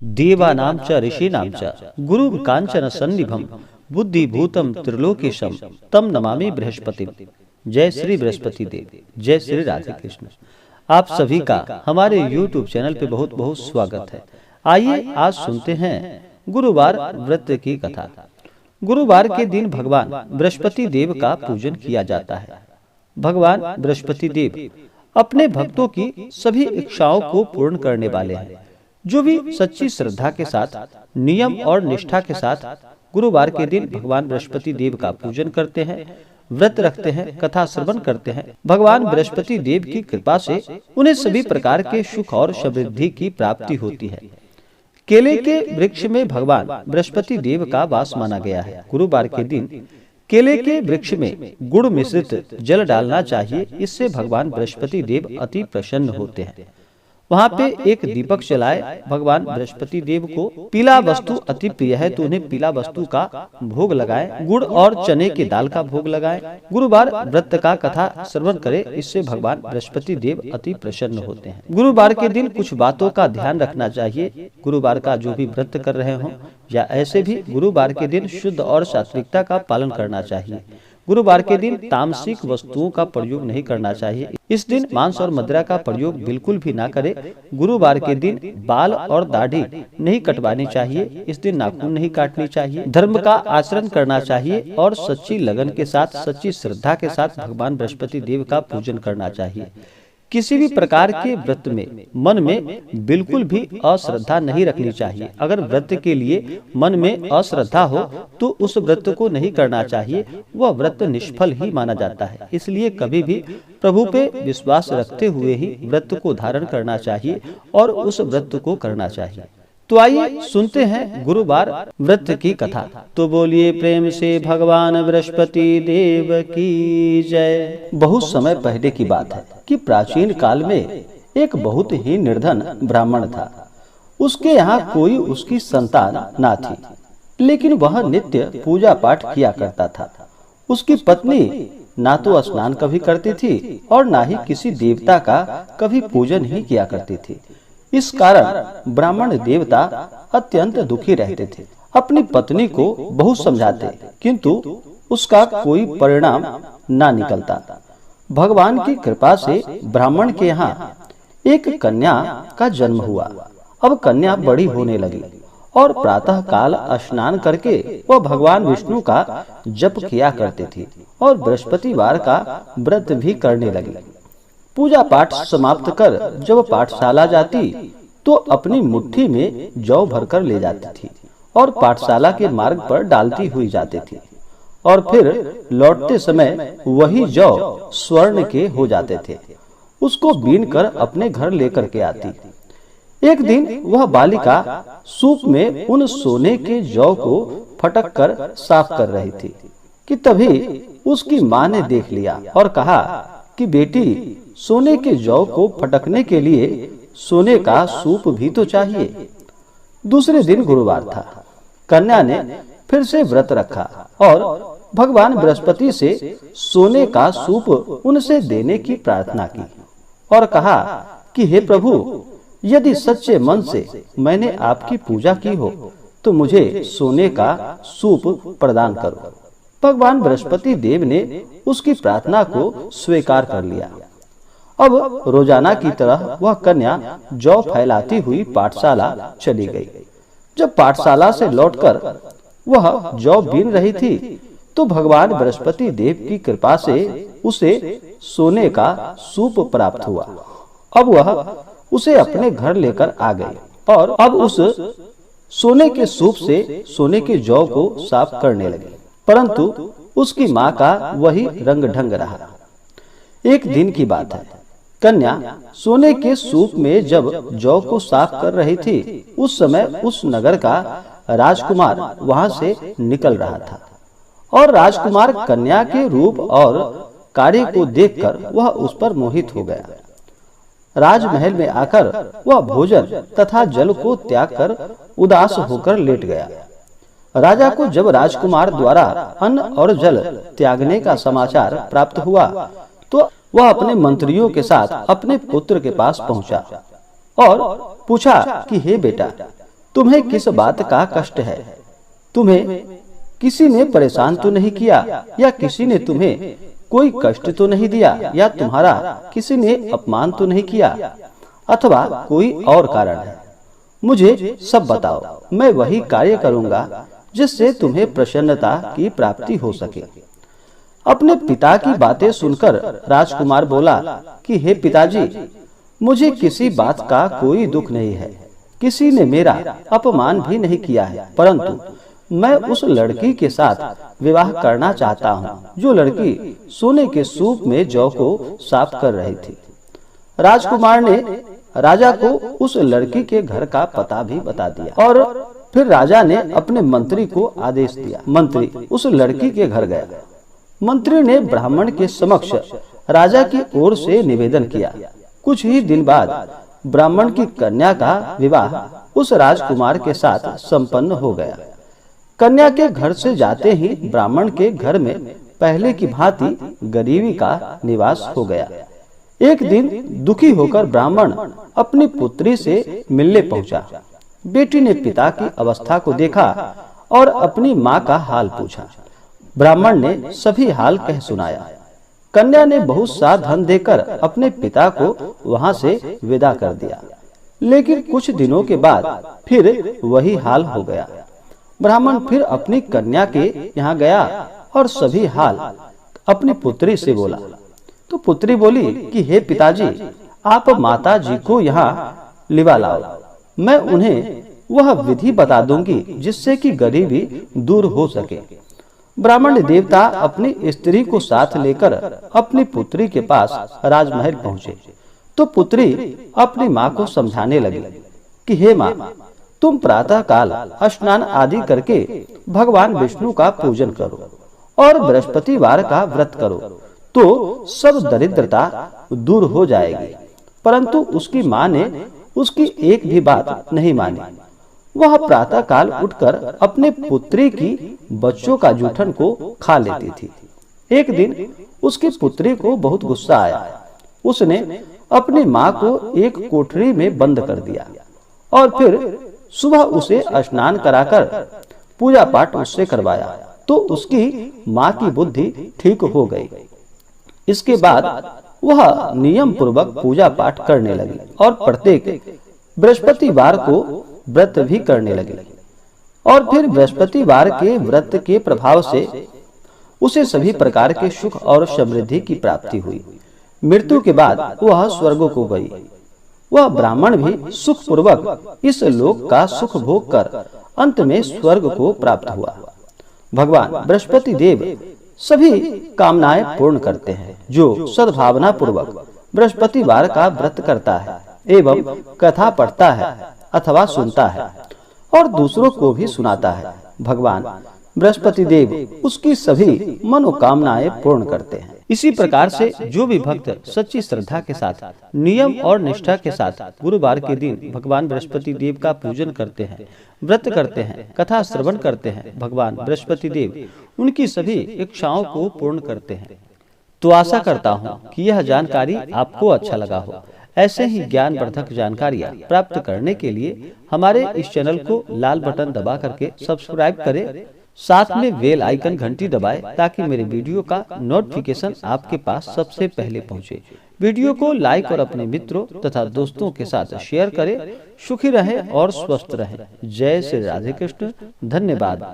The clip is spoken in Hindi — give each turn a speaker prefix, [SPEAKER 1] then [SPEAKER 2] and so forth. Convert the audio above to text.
[SPEAKER 1] देवानां च ऋषीणां च गुरुं कांचन सन्निभं बुद्धिभूतम त्रिलोकेशम तम नमामि बृहस्पति। जय श्री बृहस्पति देव, जय श्री राधे कृष्ण। आप सभी का हमारे YouTube चैनल पे बहुत बहुत स्वागत है। आइए आज सुनते हैं गुरुवार व्रत की कथा। गुरुवार के दिन भगवान बृहस्पति देव का पूजन किया जाता है। भगवान बृहस्पति देव अपने भक्तों की सभी इच्छाओं को पूर्ण करने वाले हैं। जो भी सच्ची श्रद्धा के साथ, नियम और निष्ठा के साथ गुरुवार के दिन भगवान बृहस्पति देव का पूजन करते हैं, व्रत रखते हैं, कथा श्रवण करते हैं, भगवान बृहस्पति देव की कृपा से उन्हें सभी प्रकार के सुख और समृद्धि की प्राप्ति होती है। केले के वृक्ष में भगवान बृहस्पति देव का वास माना गया है। गुरुवार के दिन केले के वृक्ष में गुड़ मिश्रित जल डालना चाहिए। इससे भगवान बृहस्पति देव अति प्रसन्न होते हैं। वहाँ पे एक दीपक जलाए। भगवान बृहस्पति देव को पीला वस्तु अति प्रिय है, तो उन्हें पीला वस्तु का भोग लगाए। गुड़ और चने की दाल का भोग लगाए। गुरुवार व्रत का कथा श्रवण करे, इससे भगवान बृहस्पति देव अति प्रसन्न होते हैं। गुरुवार के दिन कुछ बातों का ध्यान रखना चाहिए। गुरुवार का जो भी व्रत कर रहे हों या ऐसे भी गुरुवार के दिन शुद्ध और सात्विकता का पालन करना चाहिए। गुरुवार के दिन तामसिक वस्तुओं का प्रयोग नहीं करना चाहिए। इस दिन मांस और मदिरा का प्रयोग बिल्कुल भी ना करें। गुरुवार के दिन बाल और दाढ़ी नहीं कटवानी चाहिए। इस दिन नाखून नहीं काटनी चाहिए। धर्म का आचरण करना चाहिए और सच्ची लगन के साथ, सच्ची श्रद्धा के साथ भगवान बृहस्पति देव का पूजन करना चाहिए। किसी भी प्रकार के व्रत में मन में बिल्कुल भी अश्रद्धा नहीं रखनी चाहिए। अगर व्रत के लिए मन में अश्रद्धा हो तो उस व्रत को नहीं करना चाहिए। वह व्रत निष्फल ही माना जाता है। इसलिए कभी भी प्रभु पे विश्वास रखते हुए ही व्रत को धारण करना चाहिए और उस व्रत को करना चाहिए। तो आइए सुनते हैं गुरुवार व्रत की कथा। तो बोलिए प्रेम से भगवान बृहस्पति देव की जय। बहुत समय पहले की बात है कि प्राचीन काल में एक बहुत ही निर्धन ब्राह्मण था। उसके यहाँ कोई उसकी संतान ना थी, लेकिन वह नित्य पूजा पाठ किया करता था। उसकी पत्नी ना तो स्नान कभी करती थी और ना ही किसी देवता का कभी पूजन ही किया करती थी। इस कारण ब्राह्मण देवता अत्यंत दुखी रहते थे। अपनी पत्नी को बहुत समझाते, किंतु उसका कोई परिणाम ना निकलता। भगवान की कृपा से ब्राह्मण के यहाँ एक कन्या का जन्म हुआ। अब कन्या बड़ी होने लगी और प्रातः काल स्नान करके वह भगवान विष्णु का जप किया करती थी और बृहस्पतिवार का व्रत भी करने लगी। पूजा पाठ समाप्त कर जब पाठशाला जाती तो अपनी मुट्ठी में जौ भरकर ले जाती थी और पाठशाला के मार्ग पर डालती हुई जाती थी और फिर लौटते समय वही जौ स्वर्ण के हो जाते थे। उसको बीन कर अपने घर लेकर के आती। एक दिन वह बालिका सूप में उन सोने के जौ को फटक कर साफ कर रही थी कि तभी उसकी माँ ने देख लिया और कहा कि बेटी, सोने के जौ को फटकने के लिए सोने का सूप भी तो चाहिए। दूसरे दिन गुरुवार था। कन्या ने फिर से व्रत रखा और भगवान बृहस्पति से सोने का सूप उनसे देने की प्रार्थना की और कहा कि हे प्रभु, यदि सच्चे मन से मैंने आपकी पूजा की हो तो मुझे सोने का सूप प्रदान करो। भगवान बृहस्पति देव ने उसकी प्रार्थना को स्वीकार कर लिया। अब रोजाना की तरह वह कन्या जौ फैलाती हुई पाठशाला चली गई। जब पाठशाला से लौटकर वह जौ बीन रही थी तो भगवान बृहस्पति देव की कृपा से उसे सोने का सूप प्राप्त हुआ। अब वह उसे अपने घर लेकर आ गई और अब उस सोने के सूप से सोने के जौ को साफ करने लगी, परंतु उसकी माँ का वही रंग ढंग रहा। एक दिन की बात है। कन्या सोने के सूप में जब जौ को साफ कर रही थी, उस समय उस नगर का राजकुमार वहां से निकल रहा था और राजकुमार कन्या के रूप और कार्य को देखकर वह उस पर मोहित हो गया। राजमहल में आकर वह भोजन तथा जल को त्याग कर उदास होकर लेट गया। राजा को जब राजकुमार द्वारा अन्न और जल त्यागने का समाचार प्राप्त हुआ तो वह अपने मंत्रियों के साथ अपने पुत्र के पास पहुंचा और पूछा कि हे बेटा, तुम्हें किस बात का कष्ट है? तुम्हें किसी ने परेशान तो नहीं किया, या किसी ने तुम्हें कोई कष्ट तो नहीं दिया, या तुम्हारा किसी ने अपमान तो नहीं किया, अथवा कोई और कारण है? मुझे सब बताओ, मैं वही कार्य करूंगा जिससे तुम्हें प्रसन्नता की प्राप्ति हो सके। अपने पिता की बातें सुनकर राजकुमार बोला कि हे पिताजी, मुझे किसी बात का कोई दुख नहीं है, किसी ने मेरा अपमान भी नहीं किया है, परंतु मैं उस लड़की के साथ विवाह करना चाहता हूँ जो लड़की सोने के सूप में जौ को साफ कर रही थी। राजकुमार ने राजा को उस लड़की के घर का पता भी बता दिया और फिर राजा ने अपने मंत्री को आदेश दिया। मंत्री उस लड़की के घर गया। मंत्री ने ब्राह्मण के समक्ष राजा की ओर से निवेदन किया। कुछ ही दिन बाद ब्राह्मण की कन्या का विवाह उस राजकुमार के साथ संपन्न हो गया। कन्या के घर से जाते ही ब्राह्मण के घर में पहले की भांति गरीबी का निवास हो गया। एक दिन दुखी होकर ब्राह्मण अपनी पुत्री से मिलने पहुंचा। बेटी ने पिता की अवस्था को देखा और अपनी माँ का हाल पूछा। ब्राह्मण ने सभी हाल कह सुनाया। कन्या ने बहुत सा धन देकर अपने पिता को वहां से विदा कर दिया। लेकिन कुछ दिनों के बाद फिर वही हाल हो गया। ब्राह्मण फिर अपनी कन्या के यहाँ गया और सभी हाल अपनी पुत्री से बोला। तो पुत्री बोली कि हे पिताजी, आप माता जी को यहाँ लिवा लाओ, मैं उन्हें वह विधि बता दूंगी जिससे कि गरीबी दूर हो सके। ब्राह्मण देवता अपनी स्त्री को साथ लेकर अपनी पुत्री के पास राजमहल पहुँचे तो पुत्री अपनी माँ को समझाने लगी कि हे माँ, तुम प्रातः काल स्नान आदि करके भगवान विष्णु का पूजन करो और बृहस्पतिवार का व्रत करो तो सब दरिद्रता दूर हो जाएगी। परंतु उसकी माँ ने उसकी एक भी बात नहीं मानी। वह प्रातः काल उठकर अपने पुत्री की बच्चों का जूठन को खा लेती थी। एक दिन उसकी पुत्री को बहुत गुस्सा आया। उसने अपनी माँ को एक कोठरी में बंद कर दिया और फिर सुबह उसे स्नान कराकर पूजा पाठ उससे करवाया तो उसकी माँ की बुद्धि ठीक हो गई। इसके बाद वह नियम पूर्वक पूजा पाठ करने लगी और प्रत्येक बृहस्पतिवार को व्रत भी करने लगी। और फिर बृहस्पतिवार के व्रत के प्रभाव से उसे सभी प्रकार के सुख और समृद्धि की प्राप्ति हुई। मृत्यु के बाद वह स्वर्ग को गई। वह ब्राह्मण भी सुख पूर्वक इस लोक का सुख भोग कर अंत में स्वर्ग को प्राप्त हुआ। भगवान बृहस्पति देव सभी कामनाएं पूर्ण करते हैं जो सद्भावना पूर्वक बृहस्पतिवार का व्रत करता है एवं कथा पढ़ता है अथवा सुनता है और दूसरों को भी सुनाता है। भगवान बृहस्पति देव उसकी सभी मनोकामनाएं पूर्ण करते हैं। इसी प्रकार से जो भी भक्त सच्ची श्रद्धा के साथ नियम और निष्ठा के साथ गुरुवार के दिन भगवान बृहस्पति देव का पूजन करते हैं, व्रत करते हैं, कथा श्रवण करते हैं, भगवान बृहस्पति देव उनकी सभी इच्छाओं को पूर्ण करते हैं। तो आशा करता हूँ कि यह जानकारी आपको अच्छा लगा हो। ऐसे ही ज्ञानवर्धक जानकारियाँ प्राप्त करने के लिए हमारे इस चैनल को लाल बटन दबा करके सब्सक्राइब करें, साथ में बेल आइकन घंटी दबाएं ताकि मेरे वीडियो का नोटिफिकेशन आपके पास सबसे पहले पहुंचे। वीडियो को लाइक और अपने मित्रों तथा दोस्तों के साथ शेयर करें। सुखी रहें और स्वस्थ रहें। जय श्री राधे कृष्ण। धन्यवाद।